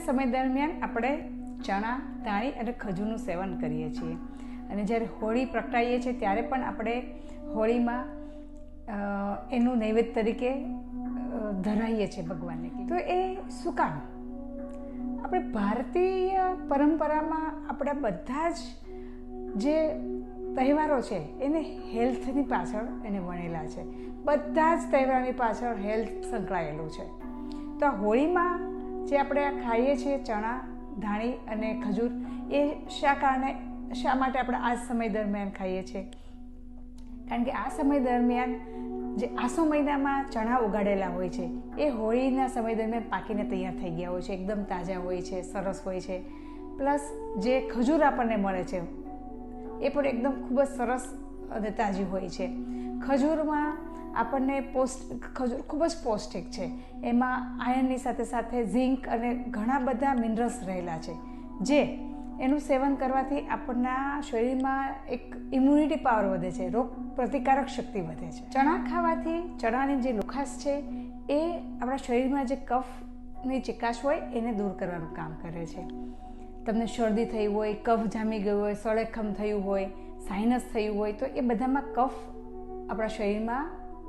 સમય દરમિયાન આપણે ચણા, ધાણી અને ખજૂરનું સેવન કરીએ છીએ. અને જ્યારે હોળી પ્રગટાવીએ છીએ ત્યારે પણ આપણે હોળીમાં એનું નૈવેદ્ય તરીકે ધરાવીએ છીએ ભગવાનને. તો એ શું કામ? આપણે ભારતીય પરંપરામાં આપણા બધા જ જે તહેવારો છે એને હેલ્થની પાછળ એને વણેલા છે. બધા જ તહેવારની પાછળ હેલ્થ સંકળાયેલું છે. તો આ હોળીમાં જે આપણે ખાઈએ છીએ ચણા, ધાણી અને ખજૂર, એ શા માટે આપણે આ સમય દરમિયાન ખાઈએ છીએ? કારણ કે આ સમય દરમિયાન જે આસો મહિનામાં ચણા ઉગાડેલા હોય છે એ હોળીના સમય દરમિયાન પાકીને તૈયાર થઈ ગયા હોય છે, એકદમ તાજા હોય છે, સરસ હોય છે. પ્લસ જે ખજૂર આપણને મળે છે એ પણ એકદમ ખૂબ જ સરસ અને તાજી હોય છે. ખજૂરમાં આપણને ખજૂર ખૂબ જ પૌષ્ટિક છે. એમાં આયર્નની સાથે સાથે ઝીંક અને ઘણા બધા મિનરલ્સ રહેલા છે, જે એનું સેવન કરવાથી આપણના શરીરમાં એક ઇમ્યુનિટી પાવર વધે છે, રોગ પ્રતિકારક શક્તિ વધે છે. ચણા ખાવાથી ચણાની જે લુખાશ છે એ આપણા શરીરમાં જે કફની ચિકાશ હોય એને દૂર કરવાનું કામ કરે છે. તમને શરદી થઈ હોય, કફ જામી ગયો હોય, સળેખમ થયું હોય, સાઇનસ થયું હોય, તો એ બધામાં કફ આપણા શરીરમાં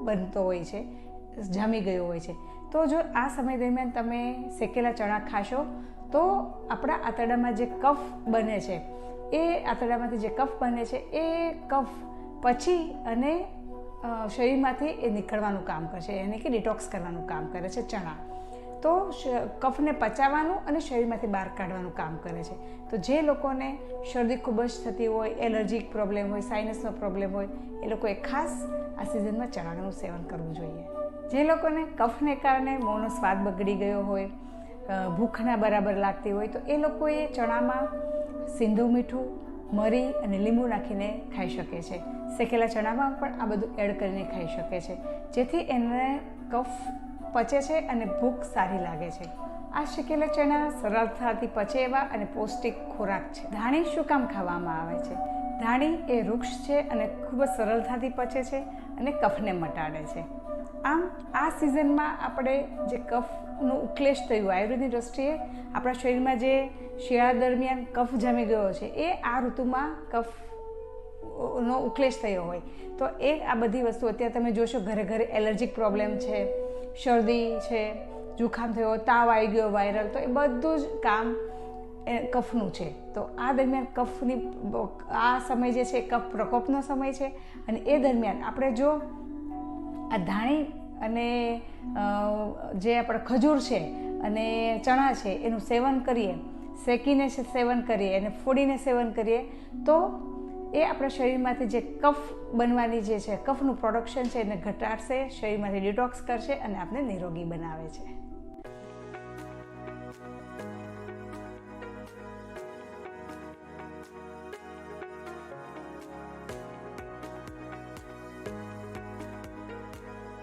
બનતો હોય છે, જામી ગયો હોય છે. તો જો આ સમય દરમિયાન તમે શેકેલા ચણા ખાશો તો આપણા આંતરડામાં જે કફ બને છે એ આંતરડામાંથી જે કફ બને છે એ કફ પછી અને શરીરમાંથી એ નીકળવાનું કામ કરશે, એને કે ડિટોક્સ કરવાનું કામ કરે છે ચણા. તો કફને પચાવવાનું અને શરીરમાંથી બહાર કાઢવાનું કામ કરે છે. તો જે લોકોને શરદી ખૂબ જ થતી હોય, એલર્જીક પ્રોબ્લેમ હોય, સાઇનસનો પ્રોબ્લેમ હોય, એ લોકોએ ખાસ આ સિઝનમાં ચણાનું સેવન કરવું જોઈએ. જે લોકોને કફને કારણે મોંનો સ્વાદ બગડી ગયો હોય, ભૂખ ના બરાબર લાગતી હોય, તો એ લોકોએ ચણામાં સિંધુ મીઠું, મરી અને લીંબુ નાખીને ખાઈ શકે છે. શેકેલા ચણામાં પણ આ બધું એડ કરીને ખાઈ શકે છે, જેથી એને કફ પચે છે અને ભૂખ સારી લાગે છે. આ શેકેલા ચણા સરળતાથી પચે એવા અને પૌષ્ટિક ખોરાક છે. ધાણી શું કામ ખાવામાં આવે છે? ધાણી એ વૃક્ષ છે અને ખૂબ જ સરળતાથી પચે છે અને કફને મટાડે છે. આમ આ સિઝનમાં આપણે જે કફનું ઉકલેશ થયું, આયુર્વેદની દ્રષ્ટિએ આપણા શરીરમાં જે શિયાળા દરમિયાન કફ જામી ગયો છે એ આ ઋતુમાં કફનો ઉકલેશ થયો હોય તો એ આ બધી વસ્તુ અત્યારે તમે જોશો ઘરે ઘરે એલર્જીક પ્રોબ્લેમ છે, શરદી છે, જુખામ થયો, તાવ આવી ગયો વાયરલ, તો એ બધું જ કામ કફનું છે. તો આ દરમિયાન આ સમય જે છે કફ પ્રકોપનો સમય છે અને એ દરમિયાન આપણે જો આ ધાણી અને જે આપણે ખજૂર છે અને ચણા છે એનું સેવન કરીએ, શેકીને સેવન કરીએ અને ફોડીને સેવન કરીએ તો એ આપણા શરીરમાંથી જે કફ બનવાની જે છે, કફનું પ્રોડક્શન છે એને ઘટાડશે, શરીરમાંથી ડિટોક્સ કરશે અને આપણે નિરોગી બનાવે છે.